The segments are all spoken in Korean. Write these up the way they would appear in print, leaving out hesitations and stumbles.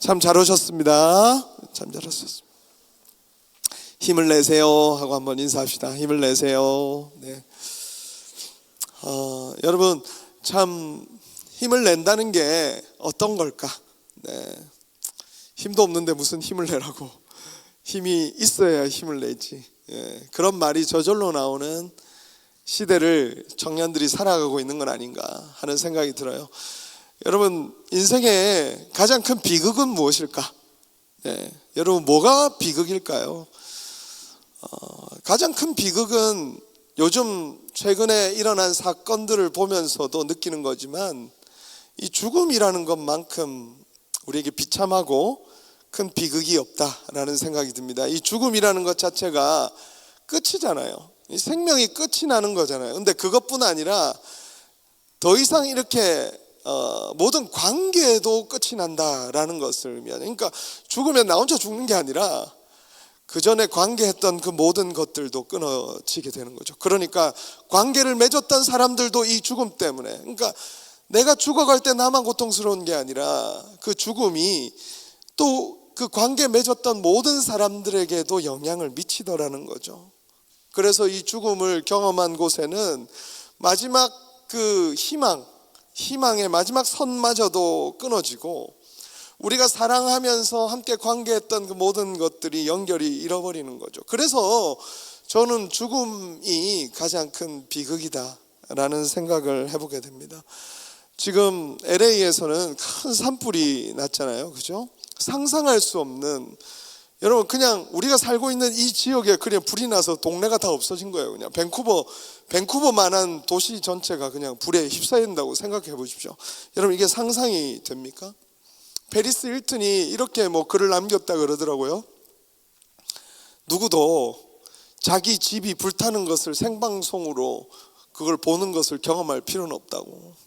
참 잘 오셨습니다. 참 잘 오셨습니다. 힘을 내세요 하고 한번 인사합시다. 힘을 내세요. 네. 여러분 참 힘을 낸다는 게 어떤 걸까? 네. 힘도 없는데 무슨 힘을 내라고. 힘이 있어야 힘을 내지. 예. 그런 말이 저절로 나오는 시대를 청년들이 살아가고 있는 건 아닌가 하는 생각이 들어요. 여러분 인생의 가장 큰 비극은 무엇일까? 네. 여러분 뭐가 비극일까요? 가장 큰 비극은 요즘 최근에 일어난 사건들을 보면서도 느끼는 거지만 이 죽음이라는 것만큼 우리에게 비참하고 큰 비극이 없다라는 생각이 듭니다. 이 죽음이라는 것 자체가 끝이잖아요. 이 생명이 끝이 나는 거잖아요. 근데 그것뿐 아니라 더 이상 이렇게 모든 관계도 끝이 난다라는 것을 그러니까 죽으면 나 혼자 죽는 게 아니라 그 전에 관계했던 그 모든 것들도 끊어지게 되는 거죠. 그러니까 관계를 맺었던 사람들도 이 죽음 때문에, 그러니까 내가 죽어갈 때 나만 고통스러운 게 아니라 그 죽음이 또 그 관계 맺었던 모든 사람들에게도 영향을 미치더라는 거죠. 그래서 이 죽음을 경험한 곳에는 마지막 그 희망의 마지막 선마저도 끊어지고 우리가 사랑하면서 함께 관계했던 그 모든 것들이 연결이 잃어버리는 거죠. 그래서 저는 죽음이 가장 큰 비극이다라는 생각을 해보게 됩니다. 지금 LA에서는 큰 산불이 났잖아요. 그죠? 상상할 수 없는, 여러분 그냥 우리가 살고 있는 이 지역에 그냥 불이 나서 동네가 다 없어진 거예요. 그냥 밴쿠버만한 도시 전체가 그냥 불에 휩싸인다고 생각해 보십시오. 여러분 이게 상상이 됩니까? 페리스 힐튼이 이렇게 글을 남겼다 그러더라고요. 누구도 자기 집이 불타는 것을 생방송으로 그걸 보는 것을 경험할 필요는 없다고.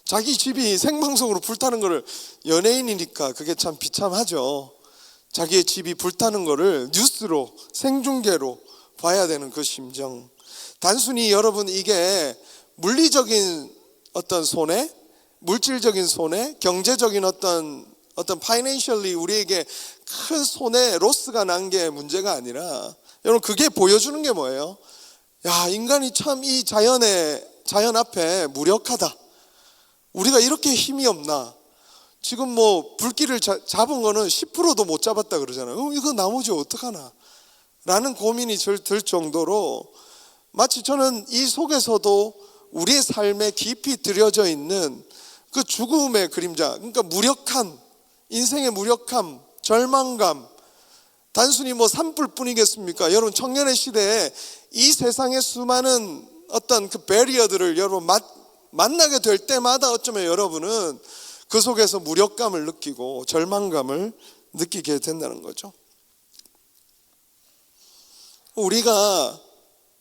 자기 집이 생방송으로 불타는 거를, 연예인이니까 그게 참 비참하죠. 자기의 집이 불타는 거를 뉴스로 생중계로 봐야 되는 그 심정. 단순히 여러분 이게 물리적인 어떤 손해, 물질적인 손해, 경제적인 어떤 파이낸셜리 우리에게 큰 손해, 로스가 난 게 문제가 아니라, 여러분 그게 보여주는 게 뭐예요? 야, 인간이 참 이 자연 앞에 무력하다. 우리가 이렇게 힘이 없나? 지금 불길을 잡은 거는 10%도 못 잡았다 그러잖아요. 이거 나머지 어떡하나? 라는 고민이 들 정도로, 마치 저는 이 속에서도 우리의 삶에 깊이 들여져 있는 그 죽음의 그림자, 그러니까 무력함, 인생의 무력함, 절망감, 단순히 산불뿐이겠습니까? 여러분 청년의 시대에 이 세상의 수많은 어떤 그 배리어들을 여러분 만나게 될 때마다 어쩌면 여러분은 그 속에서 무력감을 느끼고 절망감을 느끼게 된다는 거죠. 우리가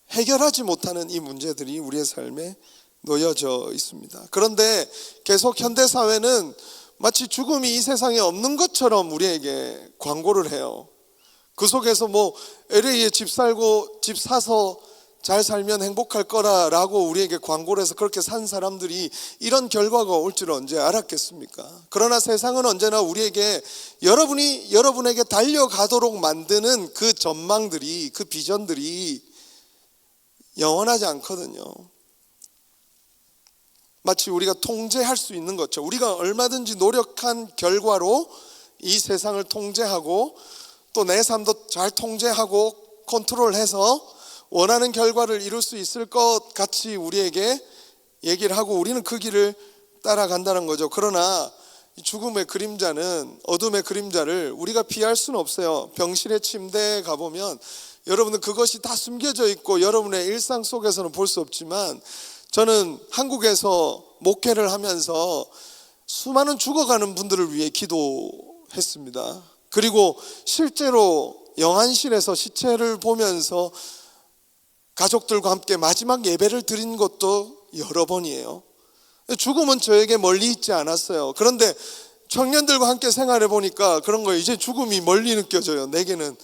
해결하지 못하는 이 문제들이 우리의 삶에 놓여져 있습니다. 그런데 계속 현대사회는 마치 죽음이 이 세상에 없는 것처럼 우리에게 광고를 해요. 그 속에서 LA에 집 사서 잘 살면 행복할 거라라고 우리에게 광고를 해서 그렇게 산 사람들이 이런 결과가 올 줄 언제 알았겠습니까? 그러나 세상은 언제나 우리에게, 여러분에게 달려가도록 만드는 그 전망들이, 그 비전들이 영원하지 않거든요. 마치 우리가 통제할 수 있는 것처럼, 우리가 얼마든지 노력한 결과로 이 세상을 통제하고 또 내 삶도 잘 통제하고 컨트롤해서 원하는 결과를 이룰 수 있을 것 같이 우리에게 얘기를 하고 우리는 그 길을 따라간다는 거죠. 그러나 죽음의 그림자는, 어둠의 그림자를 우리가 피할 수는 없어요. 병실의 침대에 가보면 여러분은 그것이 다 숨겨져 있고 여러분의 일상 속에서는 볼 수 없지만, 저는 한국에서 목회를 하면서 수많은 죽어가는 분들을 위해 기도했습니다. 그리고 실제로 영안실에서 시체를 보면서 가족들과 함께 마지막 예배를 드린 것도 여러 번이에요. 죽음은 저에게 멀리 있지 않았어요. 그런데 청년들과 함께 생활해 보니까 그런 거예요. 이제 죽음이 멀리 느껴져요. 내게는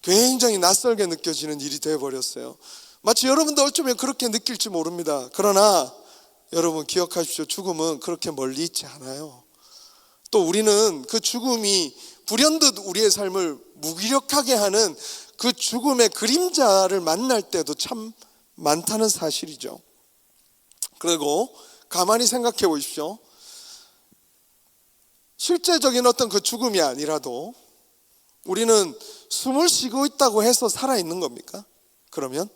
굉장히 낯설게 느껴지는 일이 되어버렸어요. 마치 여러분도 어쩌면 그렇게 느낄지 모릅니다. 그러나 여러분 기억하십시오. 죽음은 그렇게 멀리 있지 않아요. 또 우리는 그 죽음이 불현듯 우리의 삶을 무기력하게 하는 그 죽음의 그림자를 만날 때도 참 많다는 사실이죠. 그리고 가만히 생각해 보십시오. 실제적인 어떤 그 죽음이 아니라도 우리는 숨을 쉬고 있다고 해서 살아있는 겁니까? 그러면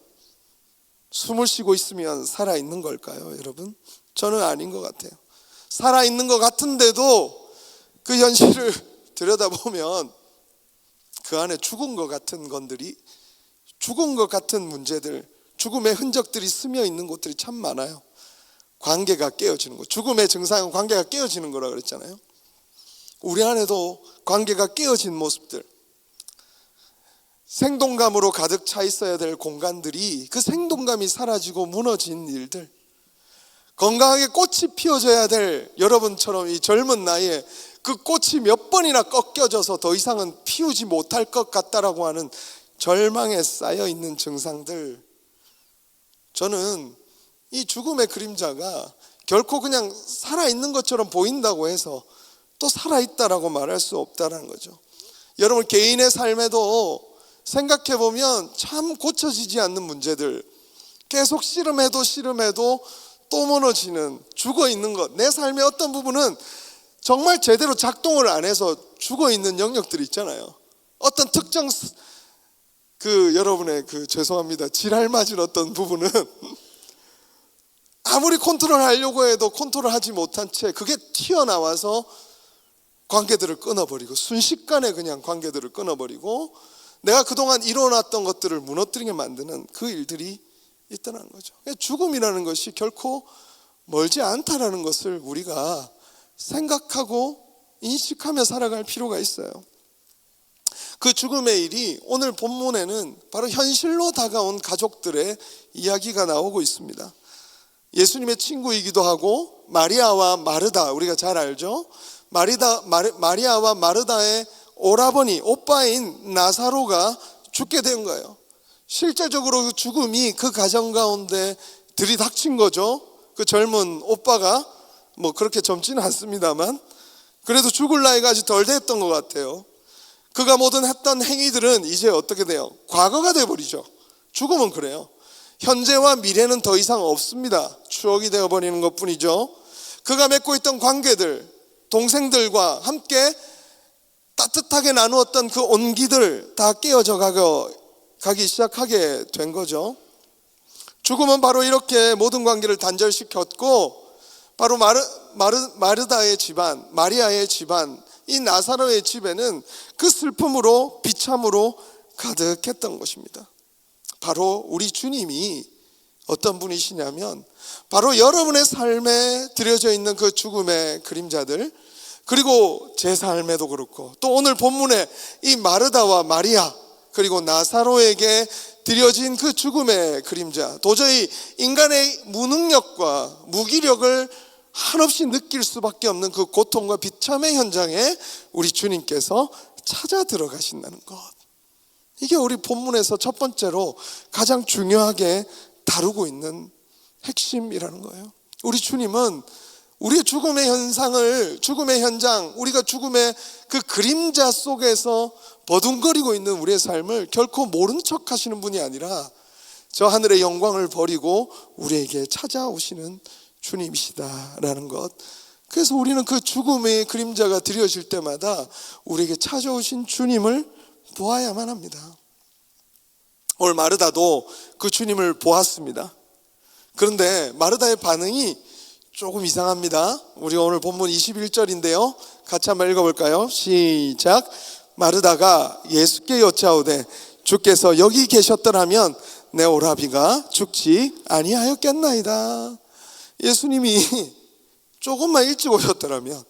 숨을 쉬고 있으면 살아있는 걸까요, 여러분? 저는 아닌 것 같아요. 살아있는 것 같은데도 그 현실을 들여다보면 그 안에 죽은 것 같은 건들이, 죽은 것 같은 문제들, 죽음의 흔적들이 스며 있는 곳들이 참 많아요. 관계가 깨어지는 것, 죽음의 증상은 관계가 깨어지는 거라 그랬잖아요. 우리 안에도 관계가 깨어진 모습들, 생동감으로 가득 차 있어야 될 공간들이 그 생동감이 사라지고 무너진 일들, 건강하게 꽃이 피어져야 될 여러분처럼 이 젊은 나이에 그 꽃이 몇 번이나 꺾여져서 더 이상은 피우지 못할 것 같다라고 하는 절망에 쌓여 있는 증상들, 저는 이 죽음의 그림자가 결코 그냥 살아있는 것처럼 보인다고 해서 또 살아있다라고 말할 수 없다는 거죠. 여러분 개인의 삶에도 생각해 보면 참 고쳐지지 않는 문제들, 계속 씨름해도 또 무너지는, 죽어있는 것, 내 삶의 어떤 부분은 정말 제대로 작동을 안 해서 죽어있는 영역들이 있잖아요. 어떤 특정 여러분의 죄송합니다, 지랄맞은 어떤 부분은 아무리 컨트롤하려고 해도 컨트롤하지 못한 채 그게 튀어나와서 관계들을 끊어버리고, 순식간에 그냥 관계들을 끊어버리고 내가 그동안 이뤄놨던 것들을 무너뜨리게 만드는 그 일들이 있다는 거죠. 죽음이라는 것이 결코 멀지 않다라는 것을 우리가 생각하고 인식하며 살아갈 필요가 있어요. 그 죽음의 일이 오늘 본문에는 바로 현실로 다가온 가족들의 이야기가 나오고 있습니다. 예수님의 친구이기도 하고 마리아와 마르다, 우리가 잘 알죠. 마리아와 마르다의 오라버니, 오빠인 나사로가 죽게 된 거예요. 실제적으로 그 죽음이 그 가정 가운데 들이닥친 거죠. 그 젊은 오빠가 뭐 그렇게 젊지는 않습니다만 그래도 죽을 나이가 아직 덜 됐던 것 같아요. 그가 모든 했던 행위들은 이제 어떻게 돼요? 과거가 돼버리죠. 죽음은 그래요. 현재와 미래는 더 이상 없습니다. 추억이 되어버리는 것뿐이죠. 그가 맺고 있던 관계들, 동생들과 함께 따뜻하게 나누었던 그 온기들 다 깨어져 가기 시작하게 된 거죠. 죽음은 바로 이렇게 모든 관계를 단절시켰고, 바로 마르다의 집안, 마리아의 집안, 이 나사로의 집에는 그 슬픔으로 비참으로 가득했던 것입니다. 바로 우리 주님이 어떤 분이시냐면 바로 여러분의 삶에 들여져 있는 그 죽음의 그림자들, 그리고 제 삶에도 그렇고 또 오늘 본문에 이 마르다와 마리아 그리고 나사로에게 드려진 그 죽음의 그림자, 도저히 인간의 무능력과 무기력을 한없이 느낄 수밖에 없는 그 고통과 비참의 현장에 우리 주님께서 찾아 들어가신다는 것, 이게 우리 본문에서 첫 번째로 가장 중요하게 다루고 있는 핵심이라는 거예요. 우리 주님은 우리의 죽음의 현상을, 죽음의 현장, 우리가 죽음의 그 그림자 속에서 버둥거리고 있는 우리의 삶을 결코 모른 척 하시는 분이 아니라 저 하늘의 영광을 버리고 우리에게 찾아오시는 주님이시다라는 것. 그래서 우리는 그 죽음의 그림자가 드려질 때마다 우리에게 찾아오신 주님을 보아야만 합니다. 오늘 마르다도 그 주님을 보았습니다. 그런데 마르다의 반응이 조금 이상합니다. 우리 오늘 본문 21절인데요 같이 한번 읽어볼까요? 시작. 마르다가 예수께 여짜오되 주께서 여기 계셨더라면 내 오라비가 죽지 아니하였겠나이다. 예수님이 조금만 일찍 오셨더라면,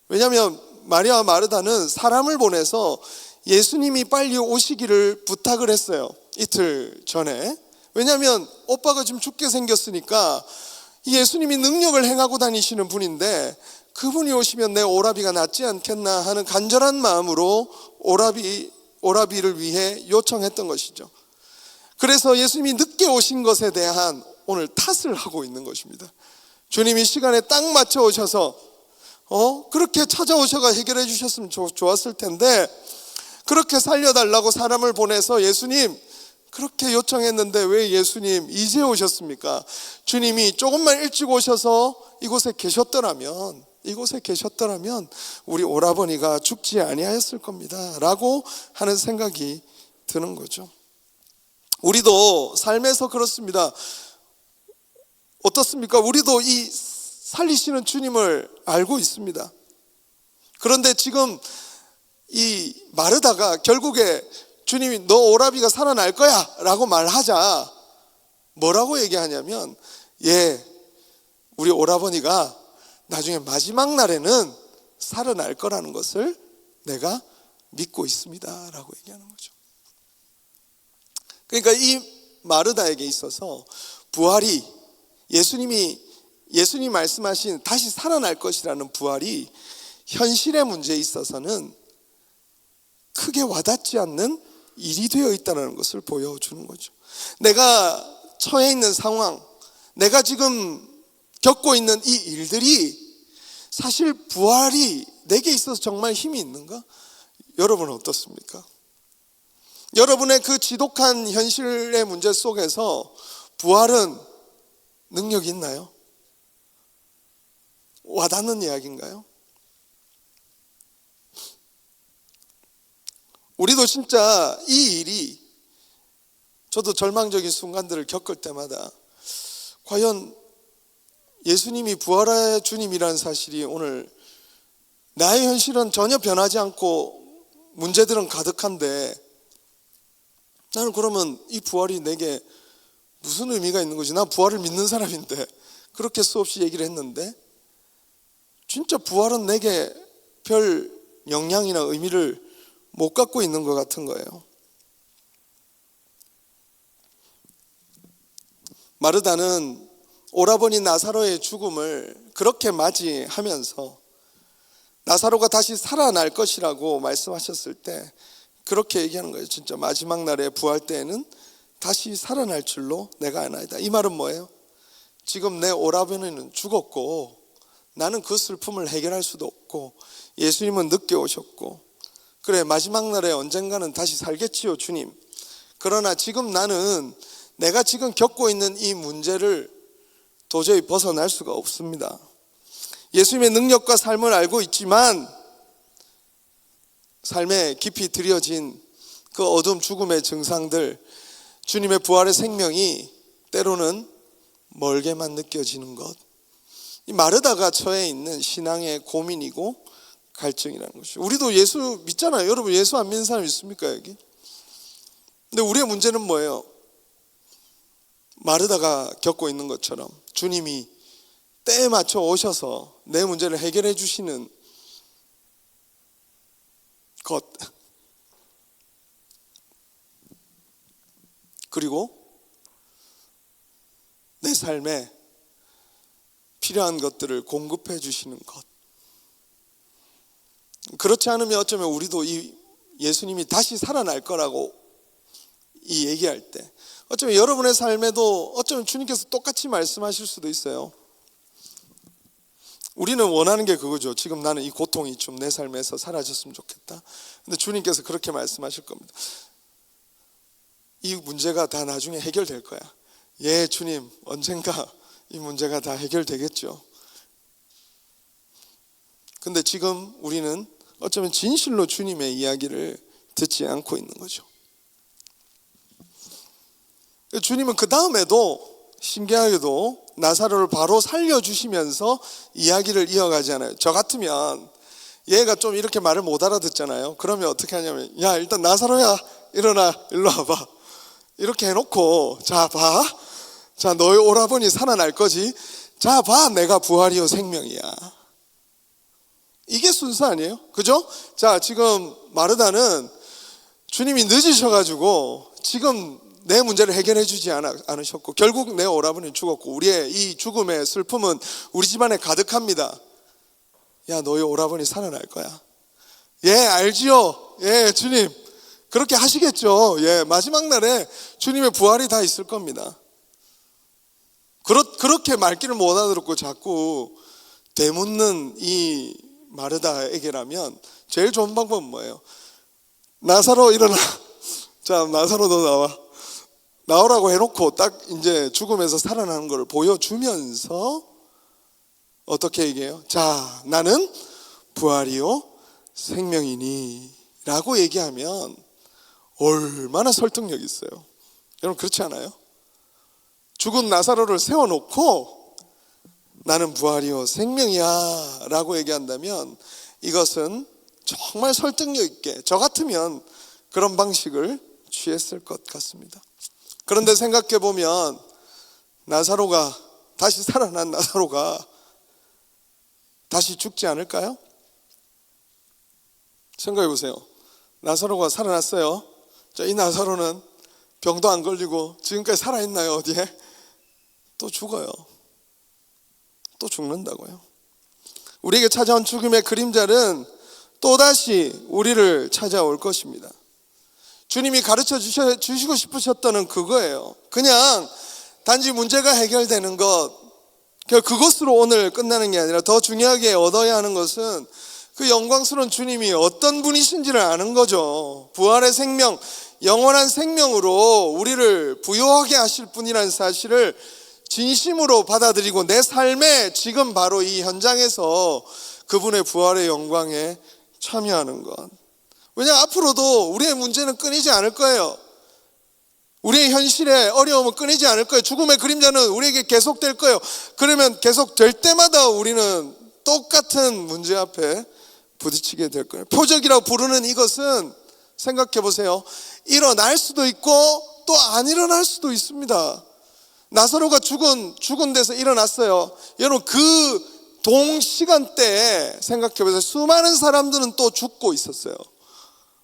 왜냐하면 마리아와 마르다는 사람을 보내서 예수님이 빨리 오시기를 부탁을 했어요, 이틀 전에. 왜냐하면 오빠가 지금 죽게 생겼으니까 예수님이 능력을 행하고 다니시는 분인데 그분이 오시면 내 오라비가 낫지 않겠나 하는 간절한 마음으로 오라비를 위해 요청했던 것이죠. 그래서 예수님이 늦게 오신 것에 대한 오늘 탓을 하고 있는 것입니다. 주님이 시간에 딱 맞춰 오셔서 그렇게 찾아오셔가 해결해 주셨으면 좋았을 텐데, 그렇게 살려달라고 사람을 보내서 예수님 그렇게 요청했는데 왜 예수님 이제 오셨습니까? 주님이 조금만 일찍 오셔서 이곳에 계셨더라면 우리 오라버니가 죽지 아니하였을 겁니다 라고 하는 생각이 드는 거죠. 우리도 삶에서 그렇습니다. 어떻습니까? 우리도 이 살리시는 주님을 알고 있습니다. 그런데 지금 이 마르다가 결국에 주님이 너 오라비가 살아날 거야 라고 말하자 뭐라고 얘기하냐면, 우리 오라버니가 나중에 마지막 날에는 살아날 거라는 것을 내가 믿고 있습니다 라고 얘기하는 거죠. 그러니까 이 마르다에게 있어서 부활이, 예수님이 말씀하신 다시 살아날 것이라는 부활이 현실의 문제에 있어서는 크게 와닿지 않는 일이 되어 있다는 것을 보여주는 거죠. 내가 처해 있는 상황, 내가 지금 겪고 있는 이 일들이 사실 부활이 내게 있어서 정말 힘이 있는가? 여러분은 어떻습니까? 여러분의 그 지독한 현실의 문제 속에서 부활은 능력이 있나요? 와닿는 이야기인가요? 우리도 진짜 이 일이, 저도 절망적인 순간들을 겪을 때마다 과연 예수님이 부활의 주님이라는 사실이 오늘 나의 현실은 전혀 변하지 않고 문제들은 가득한데, 나는 그러면 이 부활이 내게 무슨 의미가 있는 거지? 난 부활을 믿는 사람인데, 그렇게 수없이 얘기를 했는데 진짜 부활은 내게 별 영향이나 의미를 못 갖고 있는 것 같은 거예요. 마르다는 오라버니 나사로의 죽음을 그렇게 맞이하면서 나사로가 다시 살아날 것이라고 말씀하셨을 때 그렇게 얘기하는 거예요. 진짜 마지막 날에 부활 때에는 다시 살아날 줄로 내가 아나이다. 이 말은 뭐예요? 지금 내 오라버니는 죽었고 나는 그 슬픔을 해결할 수도 없고, 예수님은 늦게 오셨고, 그래 마지막 날에 언젠가는 다시 살겠지요 주님. 그러나 지금 나는 내가 지금 겪고 있는 이 문제를 도저히 벗어날 수가 없습니다. 예수님의 능력과 삶을 알고 있지만 삶에 깊이 들여진 그 어둠 죽음의 증상들, 주님의 부활의 생명이 때로는 멀게만 느껴지는 것, 이 마르다가 처해 있는 신앙의 고민이고 갈증이라는 것이죠. 우리도 예수 믿잖아요. 여러분 예수 안 믿는 사람 있습니까 여기? 근데 우리의 문제는 뭐예요? 마르다가 겪고 있는 것처럼 주님이 때에 맞춰 오셔서 내 문제를 해결해 주시는 것, 그리고 내 삶에 필요한 것들을 공급해 주시는 것. 그렇지 않으면 어쩌면 우리도 이 예수님이 다시 살아날 거라고 이 얘기할 때 어쩌면 여러분의 삶에도 어쩌면 주님께서 똑같이 말씀하실 수도 있어요. 우리는 원하는 게 그거죠. 지금 나는 이 고통이 좀 내 삶에서 사라졌으면 좋겠다. 근데 주님께서 그렇게 말씀하실 겁니다. 이 문제가 다 나중에 해결될 거야. 예, 주님, 언젠가 이 문제가 다 해결되겠죠. 근데 지금 우리는 어쩌면 진실로 주님의 이야기를 듣지 않고 있는 거죠. 주님은 그 다음에도 신기하게도 나사로를 바로 살려주시면서 이야기를 이어가지 않아요. 저 같으면 얘가 좀 이렇게 말을 못 알아듣잖아요. 그러면 어떻게 하냐면, 야 일단 나사로야 일어나, 일로 와봐, 이렇게 해놓고, 자 봐, 자 너의 오라버니 살아날 거지, 자 봐 내가 부활이요 생명이야. 이게 순서 아니에요? 그죠? 자 지금 마르다는 주님이 늦으셔가지고 지금 내 문제를 해결해 주지 않으셨고, 결국 내 오라버니는 죽었고, 우리의 이 죽음의 슬픔은 우리 집안에 가득합니다. 야 너희 오라버니 살아날 거야. 예 알지요. 예 주님 그렇게 하시겠죠. 예 마지막 날에 주님의 부활이 다 있을 겁니다. 그렇게 말귀를 못 알아듣고 자꾸 되묻는 이 마르다에게라면 제일 좋은 방법은 뭐예요? 나사로 일어나. 자, 나사로 너 나와. 나오라고 해놓고 딱 이제 죽음에서 살아나는 걸 보여주면서 어떻게 얘기해요? 자, 나는 부활이요 생명이니 라고 얘기하면 얼마나 설득력 있어요. 여러분 그렇지 않아요? 죽은 나사로를 세워놓고 나는 부활이요 생명이야 라고 얘기한다면 이것은 정말 설득력 있게 저 같으면 그런 방식을 취했을 것 같습니다. 그런데 생각해 보면 나사로가 다시 살아난 나사로가 다시 죽지 않을까요? 생각해 보세요. 나사로가 살아났어요. 자, 이 나사로는 병도 안 걸리고 지금까지 살아있나요? 어디에? 또 죽어요. 또 죽는다고요. 우리에게 찾아온 죽음의 그림자는 또다시 우리를 찾아올 것입니다. 주님이 가르쳐 주시고 싶으셨다는 그거예요. 그냥 단지 문제가 해결되는 것, 그것으로 오늘 끝나는 게 아니라 더 중요하게 얻어야 하는 것은 그 영광스러운 주님이 어떤 분이신지를 아는 거죠. 부활의 생명, 영원한 생명으로 우리를 부요하게 하실 분이라는 사실을 진심으로 받아들이고 내 삶에 지금 바로 이 현장에서 그분의 부활의 영광에 참여하는 것. 왜냐하면 앞으로도 우리의 문제는 끊이지 않을 거예요. 우리의 현실의 어려움은 끊이지 않을 거예요. 죽음의 그림자는 우리에게 계속될 거예요. 그러면 계속될 때마다 우리는 똑같은 문제 앞에 부딪히게 될 거예요. 표적이라고 부르는 이것은 생각해 보세요. 일어날 수도 있고 또 안 일어날 수도 있습니다. 나사로가 죽은 데서 일어났어요. 여러분 그 동시간대에 생각해 보세요. 수많은 사람들은 또 죽고 있었어요.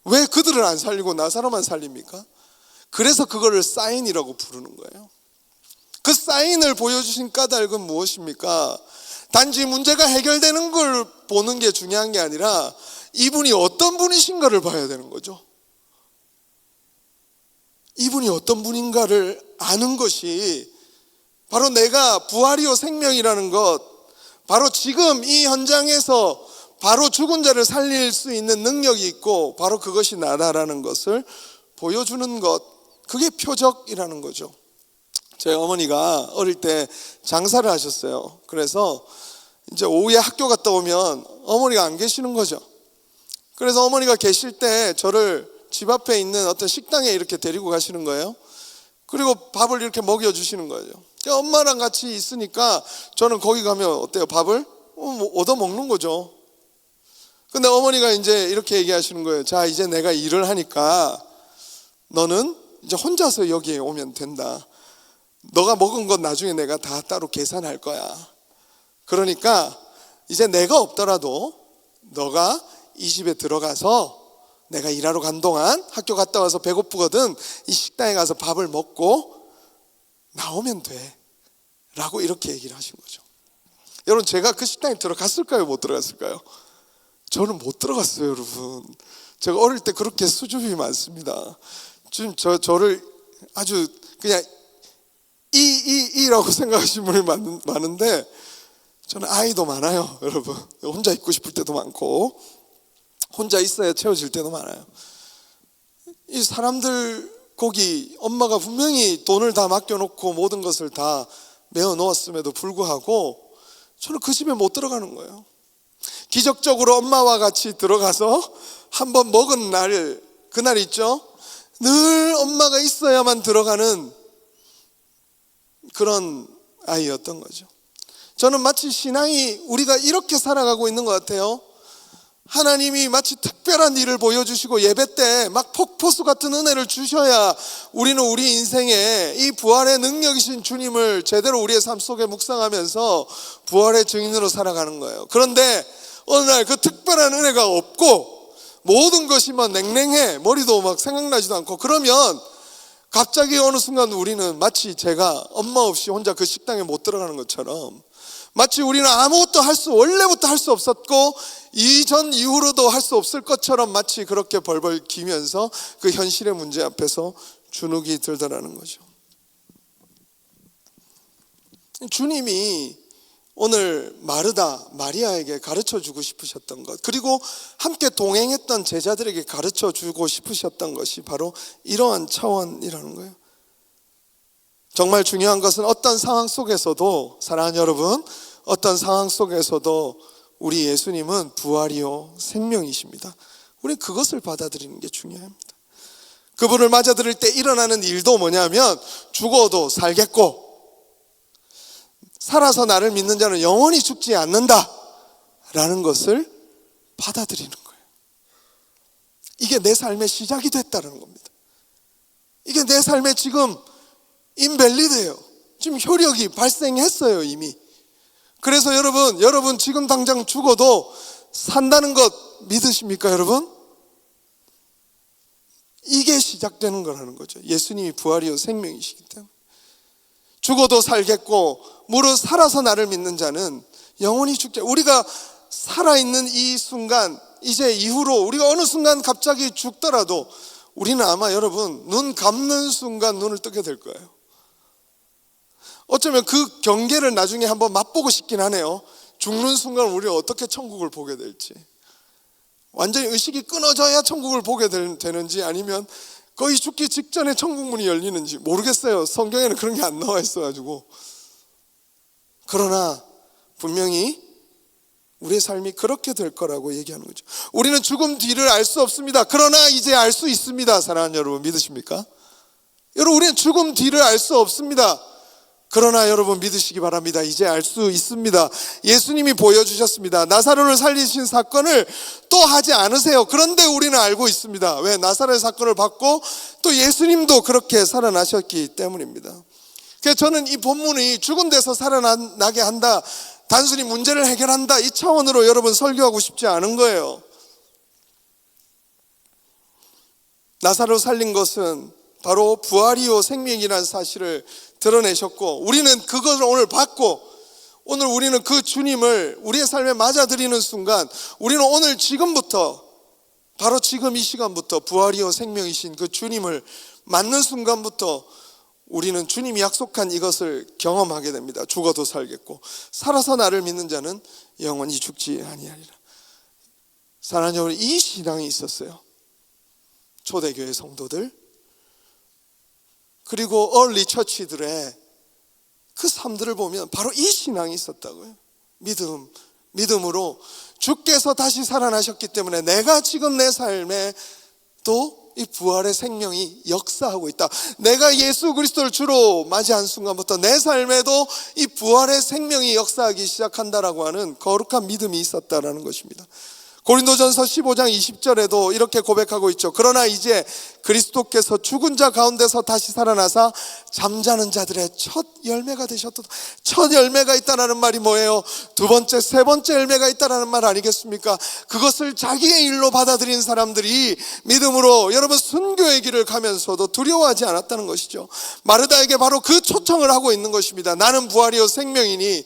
왜 그들을 안 살리고 나사로만 살립니까? 그래서 그거를 사인이라고 부르는 거예요. 그 사인을 보여주신 까닭은 무엇입니까? 단지 문제가 해결되는 걸 보는 게 중요한 게 아니라 이분이 어떤 분이신가를 봐야 되는 거죠. 이분이 어떤 분인가를 아는 것이 바로 내가 부활이요 생명이라는 것, 바로 지금 이 현장에서 바로 죽은 자를 살릴 수 있는 능력이 있고 바로 그것이 나다라는 것을 보여주는 것, 그게 표적이라는 거죠. 제 어머니가 어릴 때 장사를 하셨어요. 그래서 이제 오후에 학교 갔다 오면 어머니가 안 계시는 거죠. 그래서 어머니가 계실 때 저를 집 앞에 있는 어떤 식당에 이렇게 데리고 가시는 거예요. 그리고 밥을 이렇게 먹여주시는 거예요. 엄마랑 같이 있으니까 저는 거기 가면 어때요? 밥을 얻어 먹는 거죠. 근데 어머니가 이제 이렇게 얘기하시는 거예요. 자, 이제 내가 일을 하니까 너는 이제 혼자서 여기에 오면 된다. 너가 먹은 건 나중에 내가 다 따로 계산할 거야. 그러니까 이제 내가 없더라도 너가 이 집에 들어가서 내가 일하러 간 동안 학교 갔다 와서 배고프거든 이 식당에 가서 밥을 먹고 나오면 돼 라고 이렇게 얘기를 하신 거죠. 여러분 제가 그 식당에 들어갔을까요? 못 들어갔을까요? 저는 못 들어갔어요. 여러분 제가 어릴 때 그렇게 수줍음이 많습니다. 지금 저를 아주 그냥 이라고 생각하시는 분이 많은데 저는 아이도 많아요. 여러분 혼자 있고 싶을 때도 많고 혼자 있어야 채워질 때도 많아요. 이 사람들 거기 엄마가 분명히 돈을 다 맡겨놓고 모든 것을 다 메어 놓았음에도 불구하고 저는 그 집에 못 들어가는 거예요. 기적적으로 엄마와 같이 들어가서 한번 먹은 날, 그날 있죠? 늘 엄마가 있어야만 들어가는 그런 아이였던 거죠. 저는 마치 신앙이 우리가 이렇게 살아가고 있는 것 같아요. 하나님이 마치 특별한 일을 보여주시고 예배 때 막 폭포수 같은 은혜를 주셔야 우리는 우리 인생에 이 부활의 능력이신 주님을 제대로 우리의 삶 속에 묵상하면서 부활의 증인으로 살아가는 거예요. 그런데 어느 날 그 특별한 은혜가 없고 모든 것이 막 냉랭해, 머리도 막 생각나지도 않고 그러면 갑자기 어느 순간 우리는 마치 제가 엄마 없이 혼자 그 식당에 못 들어가는 것처럼 마치 우리는 아무것도 원래부터 할 수 없었고 이전 이후로도 할 수 없을 것처럼 마치 그렇게 벌벌 기면서 그 현실의 문제 앞에서 주눅이 들더라는 거죠. 주님이 오늘 마르다, 마리아에게 가르쳐주고 싶으셨던 것, 그리고 함께 동행했던 제자들에게 가르쳐주고 싶으셨던 것이 바로 이러한 차원이라는 거예요. 정말 중요한 것은 어떤 상황 속에서도, 사랑하는 여러분, 어떤 상황 속에서도 우리 예수님은 부활이요 생명이십니다. 우리는 그것을 받아들이는 게 중요합니다. 그분을 맞아들일 때 일어나는 일도 뭐냐면, 죽어도 살겠고 살아서 나를 믿는 자는 영원히 죽지 않는다 라는 것을 받아들이는 거예요. 이게 내 삶의 시작이 됐다는 겁니다. 이게 내 삶에 지금 인밸리드예요. 지금 효력이 발생했어요, 이미. 그래서 여러분 지금 당장 죽어도 산다는 것 믿으십니까, 여러분? 이게 시작되는 거라는 거죠. 예수님이 부활이요 생명이시기 때문에. 죽어도 살겠고 무릇 살아서 나를 믿는 자는 영원히 죽지. 우리가 살아있는 이 순간, 이제 이후로 우리가 어느 순간 갑자기 죽더라도 우리는 아마 여러분 눈 감는 순간 눈을 뜨게 될 거예요. 어쩌면 그 경계를 나중에 한번 맛보고 싶긴 하네요. 죽는 순간 우리가 어떻게 천국을 보게 될지, 완전히 의식이 끊어져야 천국을 보게 되는지, 아니면 거의 죽기 직전에 천국문이 열리는지 모르겠어요. 성경에는 그런 게 안 나와 있어가지고. 그러나 분명히 우리의 삶이 그렇게 될 거라고 얘기하는 거죠. 우리는 죽음 뒤를 알 수 없습니다. 그러나 이제 알 수 있습니다. 사랑하는 여러분, 믿으십니까? 여러분, 우리는 죽음 뒤를 알 수 없습니다. 그러나 여러분 믿으시기 바랍니다. 이제 알 수 있습니다. 예수님이 보여주셨습니다. 나사로를 살리신 사건을 또 하지 않으세요. 그런데 우리는 알고 있습니다. 왜? 나사로의 사건을 받고 또 예수님도 그렇게 살아나셨기 때문입니다. 그래서 저는 이 본문이 죽은 데서 살아나게 한다, 단순히 문제를 해결한다, 이 차원으로 여러분 설교하고 싶지 않은 거예요. 나사로 살린 것은 바로 부활이요 생명이라는 사실을 드러내셨고, 우리는 그것을 오늘 받고, 오늘 우리는 그 주님을 우리의 삶에 맞아들이는 순간, 우리는 오늘 지금부터, 바로 지금 이 시간부터 부활이요 생명이신 그 주님을 맞는 순간부터 우리는 주님이 약속한 이것을 경험하게 됩니다. 죽어도 살겠고 살아서 나를 믿는 자는 영원히 죽지 아니하리라. 사랑하는 여러분, 이 신앙이 있었어요. 초대교회 성도들, 그리고 얼리 처치들의 그 삶들을 보면 바로 이 신앙이 있었다고요. 믿음으로 주께서 다시 살아나셨기 때문에 내가 지금 내 삶에 또 이 부활의 생명이 역사하고 있다. 내가 예수 그리스도를 주로 맞이한 순간부터 내 삶에도 이 부활의 생명이 역사하기 시작한다라고 하는 거룩한 믿음이 있었다라는 것입니다. 고린도전서 15장 20절에도 이렇게 고백하고 있죠. 그러나 이제 그리스도께서 죽은 자 가운데서 다시 살아나사 잠자는 자들의 첫 열매가 되셨다. 첫 열매가 있다는 말이 뭐예요? 두 번째, 세 번째 열매가 있다는 말 아니겠습니까? 그것을 자기의 일로 받아들인 사람들이 믿음으로 여러분 순교의 길을 가면서도 두려워하지 않았다는 것이죠. 마르다에게 바로 그 초청을 하고 있는 것입니다. 나는 부활이요 생명이니,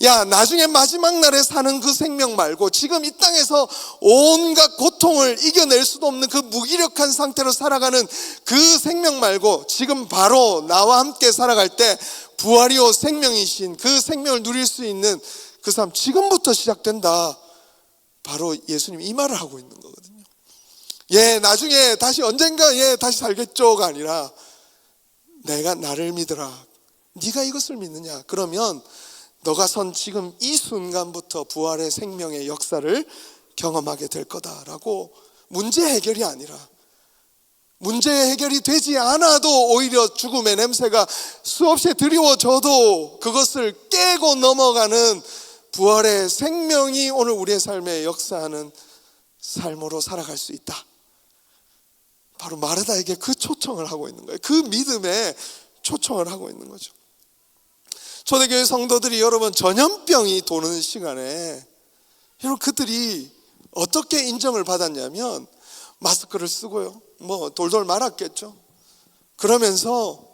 야, 나중에 마지막 날에 사는 그 생명 말고 지금 이 땅에서 온갖 고통을 이겨낼 수도 없는 그 무기력한 상태로 살아가는 그 생명 말고 지금 바로 나와 함께 살아갈 때 부활이요 생명이신 그 생명을 누릴 수 있는 그 삶 지금부터 시작된다. 바로 예수님이 이 말을 하고 있는 거거든요. 예, 나중에 다시 언젠가 다시 살겠죠가 아니라 내가 나를 믿으라. 네가 이것을 믿느냐? 그러면 너가 선 지금 이 순간부터 부활의 생명의 역사를 경험하게 될 거다라고, 문제 해결이 아니라, 문제 해결이 되지 않아도 오히려 죽음의 냄새가 수없이 드리워져도 그것을 깨고 넘어가는 부활의 생명이 오늘 우리의 삶에 역사하는 삶으로 살아갈 수 있다. 바로 마르다에게 그 초청을 하고 있는 거예요. 그 믿음에 초청을 하고 있는 거죠. 초대교회 성도들이 여러분 전염병이 도는 시간에 여러분 그들이 어떻게 인정을 받았냐면 마스크를 쓰고요, 뭐 돌돌 말았겠죠. 그러면서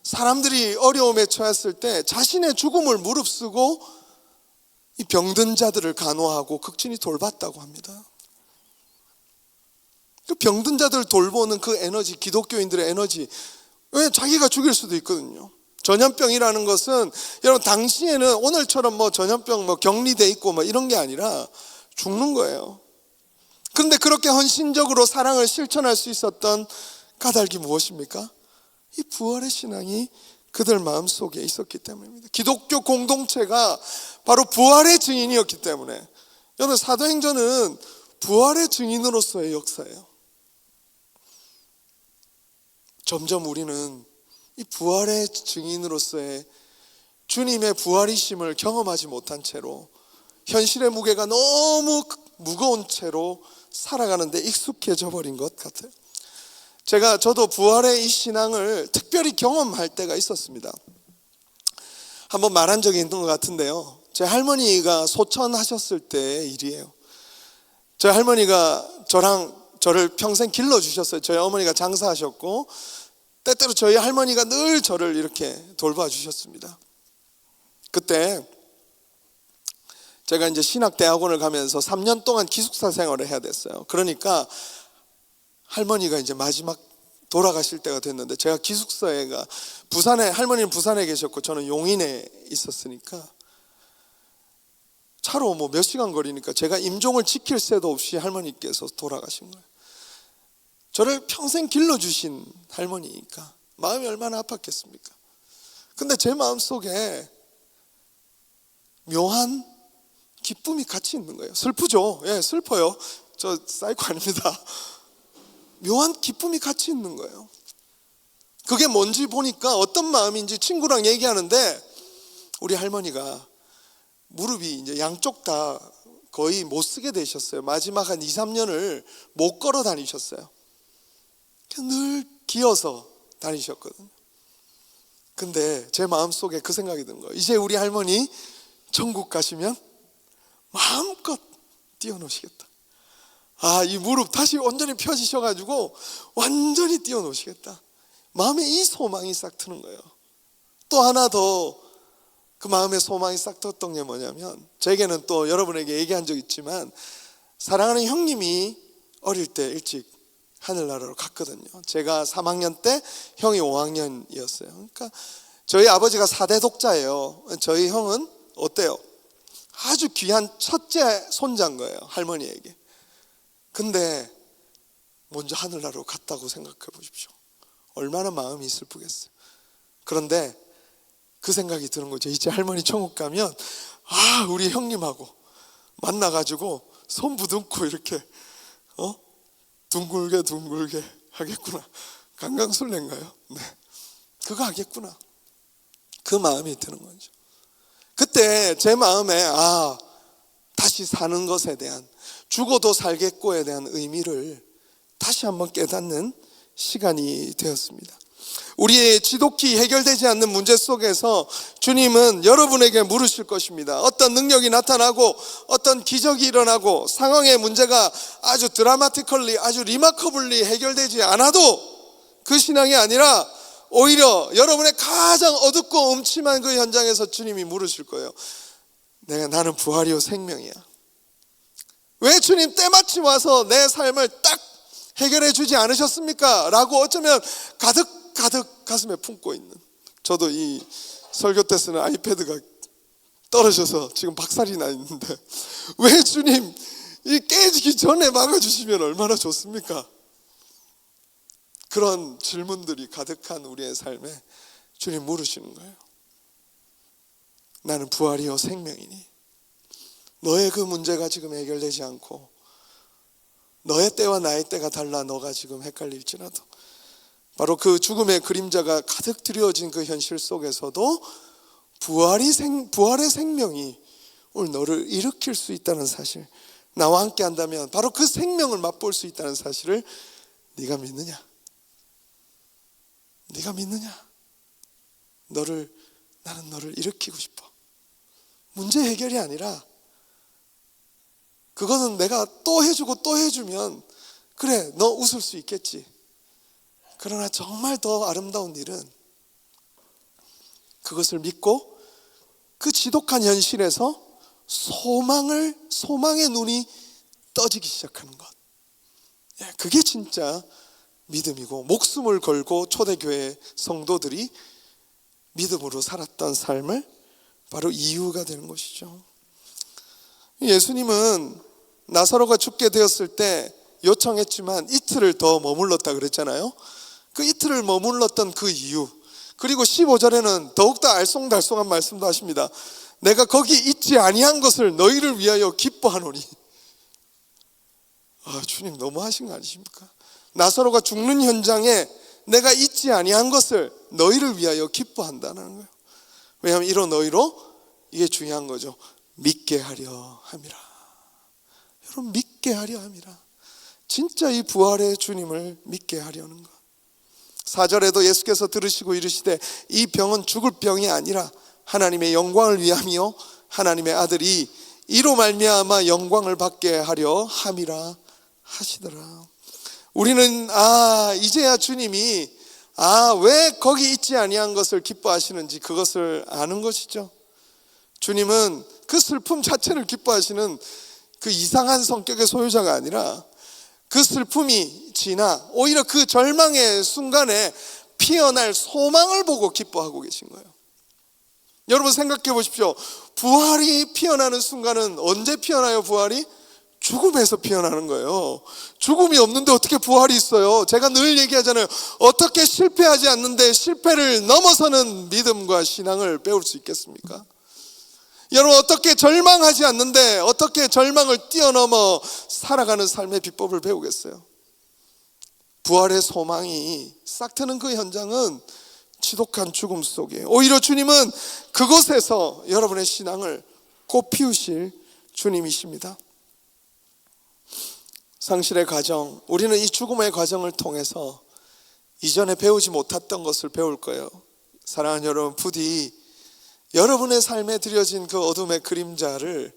사람들이 어려움에 처했을 때 자신의 죽음을 무릅쓰고 이 병든 자들을 간호하고 극진히 돌봤다고 합니다. 그 병든 자들을 돌보는 그 에너지, 기독교인들의 에너지, 왜? 자기가 죽일 수도 있거든요. 전염병이라는 것은 여러분 당시에는 오늘처럼 뭐 전염병 뭐 격리돼 있고 뭐 이런 게 아니라 죽는 거예요. 그런데 그렇게 헌신적으로 사랑을 실천할 수 있었던 까닭이 무엇입니까? 이 부활의 신앙이 그들 마음속에 있었기 때문입니다. 기독교 공동체가 바로 부활의 증인이었기 때문에, 여러분 사도행전은 부활의 증인으로서의 역사예요. 점점 우리는 이 부활의 증인으로서의 주님의 부활이심을 경험하지 못한 채로 현실의 무게가 너무 무거운 채로 살아가는데 익숙해져 버린 것 같아요. 저도 부활의 이 신앙을 특별히 경험할 때가 있었습니다. 한번 말한 적이 있는 것 같은데요, 제 할머니가 소천하셨을 때의 일이에요. 제 할머니가 저를 평생 길러주셨어요. 저희 어머니가 장사하셨고 때때로 저희 할머니가 늘 저를 이렇게 돌봐주셨습니다. 그때 제가 이제 신학대학원을 가면서 3년 동안 기숙사 생활을 해야 됐어요. 그러니까 할머니가 이제 마지막 돌아가실 때가 됐는데, 제가 기숙사에가 할머니는 부산에 계셨고 저는 용인에 있었으니까 차로 뭐 몇 시간 거리니까 제가 임종을 지킬 새도 없이 할머니께서 돌아가신 거예요. 저를 평생 길러주신 할머니니까 마음이 얼마나 아팠겠습니까? 근데 제 마음속에 묘한 기쁨이 같이 있는 거예요. 슬프죠? 예, 슬퍼요. 저 사이코 아닙니다. 묘한 기쁨이 같이 있는 거예요. 그게 뭔지 보니까 어떤 마음인지 친구랑 얘기하는데, 우리 할머니가 무릎이 이제 양쪽 다 거의 못 쓰게 되셨어요. 마지막 한 2, 3년을 못 걸어 다니셨어요. 늘 기어서 다니셨거든요. 근데 제 마음속에 그 생각이 든 거예요. 이제 우리 할머니 천국 가시면 마음껏 뛰어노시겠다. 이 무릎 다시 완전히 펴지셔가지고 완전히 뛰어노시겠다. 마음에 이 소망이 싹 트는 거예요. 또 하나 더 그 마음의 소망이 싹 텄던 게 뭐냐면, 제게는 또 여러분에게 얘기한 적 있지만 사랑하는 형님이 어릴 때 일찍 하늘나라로 갔거든요. 제가 3학년 때 형이 5학년이었어요. 그러니까 저희 아버지가 4대 독자예요. 저희 형은 어때요? 아주 귀한 첫째 손자인 거예요, 할머니에게. 근데 먼저 하늘나라로 갔다고 생각해 보십시오. 얼마나 마음이 슬프겠어요. 그런데 그 생각이 드는 거죠. 이제 할머니 천국 가면 우리 형님하고 만나가지고 손 부듬고 이렇게 둥글게 하겠구나. 강강술래인가요? 네, 그거 하겠구나. 그 마음이 드는 거죠. 그때 제 마음에 다시 사는 것에 대한, 죽어도 살겠고에 대한 의미를 다시 한번 깨닫는 시간이 되었습니다. 우리의 지독히 해결되지 않는 문제 속에서 주님은 여러분에게 물으실 것입니다. 어떤 능력이 나타나고 어떤 기적이 일어나고 상황의 문제가 아주 드라마티컬리, 아주 리마커블리 해결되지 않아도 그 신앙이 아니라 오히려 여러분의 가장 어둡고 음침한 그 현장에서 주님이 물으실 거예요. 나는 부활이요 생명이야. 왜 주님 때마침 와서 내 삶을 딱 해결해 주지 않으셨습니까? 라고 어쩌면 가득 가슴에 품고 있는, 저도 이 설교 때 쓰는 아이패드가 떨어져서 지금 박살이 나 있는데, 왜 주님 이 깨지기 전에 막아주시면 얼마나 좋습니까? 그런 질문들이 가득한 우리의 삶에 주님 물으시는 거예요. 나는 부활이요 생명이니, 너의 그 문제가 지금 해결되지 않고 너의 때와 나의 때가 달라 너가 지금 헷갈릴지라도, 바로 그 죽음의 그림자가 가득 드리워진 그 현실 속에서도 부활의 생명이 오늘 너를 일으킬 수 있다는 사실, 나와 함께 한다면 바로 그 생명을 맛볼 수 있다는 사실을 네가 믿느냐? 네가 믿느냐? 나는 너를 일으키고 싶어. 문제 해결이 아니라, 그거는 내가 또 해주고 또 해주면 그래 너 웃을 수 있겠지. 그러나 정말 더 아름다운 일은 그것을 믿고 그 지독한 현실에서 소망의 눈이 떠지기 시작하는 것. 그게 진짜 믿음이고, 목숨을 걸고 초대교회 성도들이 믿음으로 살았던 삶을 바로 이유가 되는 것이죠. 예수님은 나사로가 죽게 되었을 때 요청했지만 이틀을 더 머물렀다 그랬잖아요. 그 이틀을 머물렀던 그 이유, 그리고 15절에는 더욱더 알쏭달쏭한 말씀도 하십니다. 내가 거기 있지 아니한 것을 너희를 위하여 기뻐하노니. 주님 너무하신 거 아니십니까? 나사로가 죽는 현장에 내가 있지 아니한 것을 너희를 위하여 기뻐한다는 거예요. 왜냐하면 이런 너희로, 이게 중요한 거죠, 믿게 하려 함이라. 여러분, 믿게 하려 함이라. 진짜 이 부활의 주님을 믿게 하려는 것. 4절에도 예수께서 들으시고 이르시되 이 병은 죽을 병이 아니라 하나님의 영광을 위함이요 하나님의 아들이 이로 말미암아 영광을 받게 하려 함이라 하시더라. 우리는 이제야 주님이 왜 거기 있지 아니한 것을 기뻐하시는지 그것을 아는 것이죠. 주님은 그 슬픔 자체를 기뻐하시는 그 이상한 성격의 소유자가 아니라 그 슬픔이 지나 오히려 그 절망의 순간에 피어날 소망을 보고 기뻐하고 계신 거예요. 여러분 생각해 보십시오. 부활이 피어나는 순간은 언제 피어나요? 부활이? 죽음에서 피어나는 거예요. 죽음이 없는데 어떻게 부활이 있어요? 제가 늘 얘기하잖아요. 어떻게 실패하지 않는데 실패를 넘어서는 믿음과 신앙을 배울 수 있겠습니까? 여러분, 어떻게 절망하지 않는데 어떻게 절망을 뛰어넘어 살아가는 삶의 비법을 배우겠어요? 부활의 소망이 싹 트는 그 현장은 지독한 죽음 속에, 오히려 주님은 그곳에서 여러분의 신앙을 꽃피우실 주님이십니다. 상실의 과정, 우리는 이 죽음의 과정을 통해서 이전에 배우지 못했던 것을 배울 거예요. 사랑하는 여러분, 부디 여러분의 삶에 들여진 그 어둠의 그림자를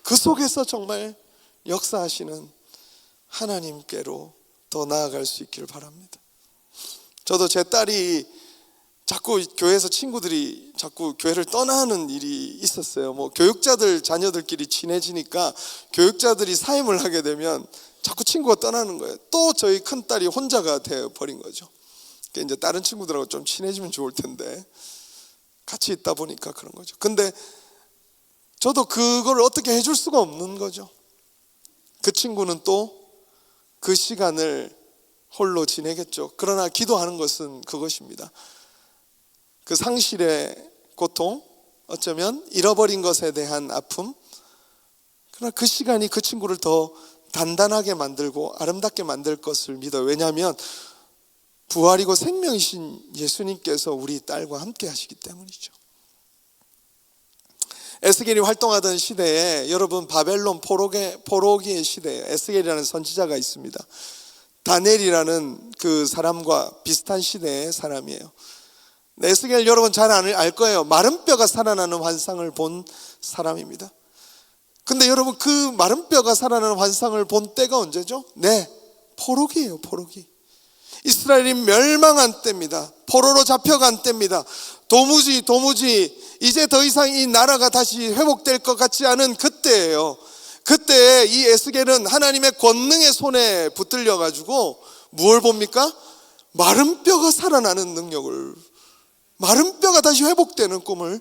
그 속에서 정말 역사하시는 하나님께로 더 나아갈 수 있기를 바랍니다. 저도 제 딸이 자꾸 교회에서 친구들이 자꾸 교회를 떠나는 일이 있었어요. 교육자들 자녀들끼리 친해지니까 교육자들이 사임을 하게 되면 자꾸 친구가 떠나는 거예요. 또 저희 큰딸이 혼자가 되어버린 거죠. 이제 다른 친구들하고 좀 친해지면 좋을 텐데 같이 있다 보니까 그런 거죠. 근데 저도 그걸 어떻게 해줄 수가 없는 거죠. 그 친구는 또 그 시간을 홀로 지내겠죠. 그러나 기도하는 것은 그것입니다. 그 상실의 고통, 어쩌면 잃어버린 것에 대한 아픔, 그러나 그 시간이 그 친구를 더 단단하게 만들고 아름답게 만들 것을 믿어요. 왜냐하면 부활이고 생명이신 예수님께서 우리 딸과 함께 하시기 때문이죠. 에스겔이 활동하던 시대에, 여러분 바벨론 포로기의 시대에 에스겔이라는 선지자가 있습니다. 다니엘이라는 그 사람과 비슷한 시대의 사람이에요. 에스겔 여러분 잘 알 거예요. 마른 뼈가 살아나는 환상을 본 사람입니다. 근데 여러분, 그 마른 뼈가 살아나는 환상을 본 때가 언제죠? 네, 포로기예요. 포로기. 이스라엘이 멸망한 때입니다. 포로로 잡혀간 때입니다. 도무지 이제 더 이상 이 나라가 다시 회복될 것 같지 않은 그때예요. 그때 이 에스겔은 하나님의 권능의 손에 붙들려 가지고 무엇을 봅니까? 마른 뼈가 살아나는 능력을, 마른 뼈가 다시 회복되는 꿈을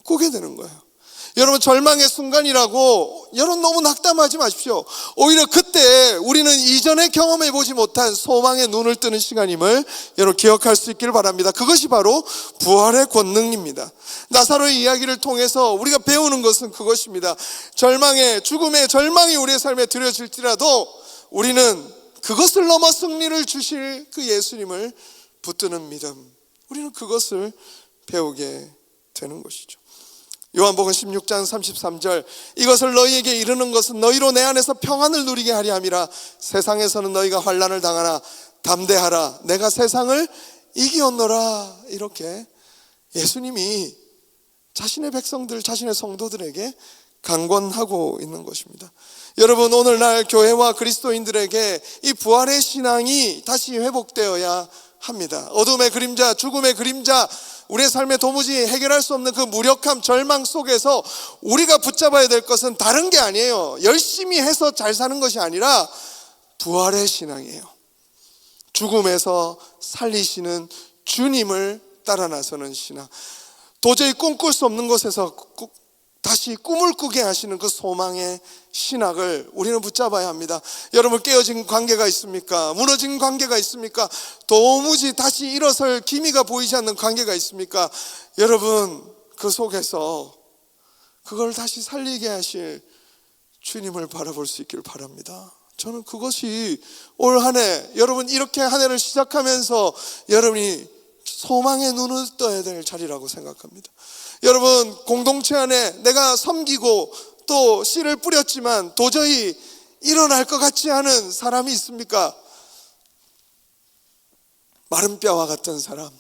꾸게 되는 거예요. 여러분, 절망의 순간이라고 여러분 너무 낙담하지 마십시오. 오히려 그때 우리는 이전에 경험해 보지 못한 소망의 눈을 뜨는 시간임을 여러분 기억할 수 있기를 바랍니다. 그것이 바로 부활의 권능입니다. 나사로의 이야기를 통해서 우리가 배우는 것은 그것입니다. 죽음의 절망이 우리의 삶에 들여질지라도 우리는 그것을 넘어 승리를 주실 그 예수님을 붙드는 믿음, 우리는 그것을 배우게 되는 것이죠. 요한복음 16장 33절, 이것을 너희에게 이르는 것은 너희로 내 안에서 평안을 누리게 하려 함이라. 세상에서는 너희가 환난을 당하나 담대하라, 내가 세상을 이기었노라. 이렇게 예수님이 자신의 백성들, 자신의 성도들에게 강권하고 있는 것입니다. 여러분, 오늘날 교회와 그리스도인들에게 이 부활의 신앙이 다시 회복되어야 합니다. 어둠의 그림자, 죽음의 그림자, 우리의 삶에 도무지 해결할 수 없는 그 무력함, 절망 속에서 우리가 붙잡아야 될 것은 다른 게 아니에요. 열심히 해서 잘 사는 것이 아니라 부활의 신앙이에요. 죽음에서 살리시는 주님을 따라 나서는 신앙, 도저히 꿈꿀 수 없는 곳에서 다시 꿈을 꾸게 하시는 그 소망의 신학을 우리는 붙잡아야 합니다. 여러분, 깨어진 관계가 있습니까? 무너진 관계가 있습니까? 도무지 다시 일어설 기미가 보이지 않는 관계가 있습니까? 여러분, 그 속에서 그걸 다시 살리게 하실 주님을 바라볼 수 있기를 바랍니다. 저는 그것이 올 한 해, 여러분 이렇게 한 해를 시작하면서 여러분이 소망의 눈을 떠야 될 자리라고 생각합니다. 여러분, 공동체 안에 내가 섬기고 또 씨를 뿌렸지만 도저히 일어날 것 같지 않은 사람이 있습니까? 마른 뼈와 같은 사람,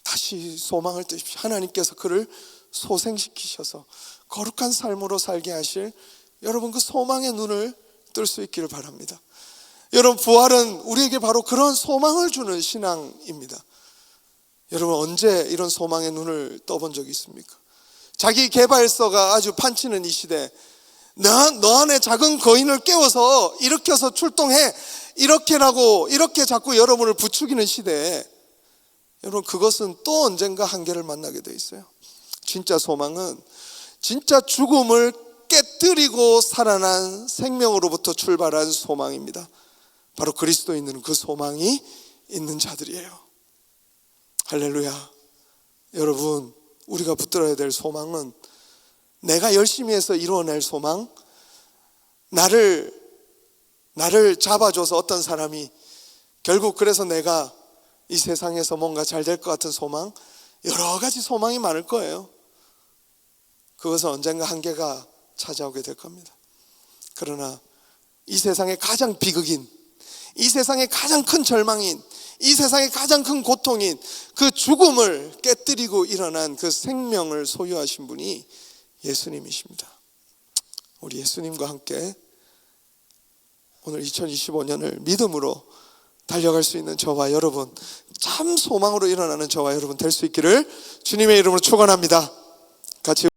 다시 소망을 뜨십시오. 하나님께서 그를 소생시키셔서 거룩한 삶으로 살게 하실 여러분 그 소망의 눈을 뜰 수 있기를 바랍니다. 여러분, 부활은 우리에게 바로 그런 소망을 주는 신앙입니다. 여러분, 언제 이런 소망의 눈을 떠본 적이 있습니까? 자기 개발서가 아주 판치는 이 시대, 너 안에 작은 거인을 깨워서 일으켜서 출동해, 이렇게라고 이렇게 자꾸 여러분을 부추기는 시대에 여러분, 그것은 또 언젠가 한계를 만나게 돼 있어요. 진짜 소망은 진짜 죽음을 깨뜨리고 살아난 생명으로부터 출발한 소망입니다. 바로 그리스도에 있는 그 소망이 있는 자들이에요. 할렐루야. 여러분, 우리가 붙들어야 될 소망은 내가 열심히 해서 이루어낼 소망, 나를 잡아줘서 어떤 사람이 결국 그래서 내가 이 세상에서 뭔가 잘 될 것 같은 소망, 여러 가지 소망이 많을 거예요. 그것은 언젠가 한계가 찾아오게 될 겁니다. 그러나 이 세상의 가장 비극인, 이 세상의 가장 큰 절망인, 이 세상의 가장 큰 고통인 그 죽음을 깨뜨리고 일어난 그 생명을 소유하신 분이 예수님이십니다. 우리 예수님과 함께 오늘 2025년을 믿음으로 달려갈 수 있는 저와 여러분, 참 소망으로 일어나는 저와 여러분 될 수 있기를 주님의 이름으로 축원합니다. 같이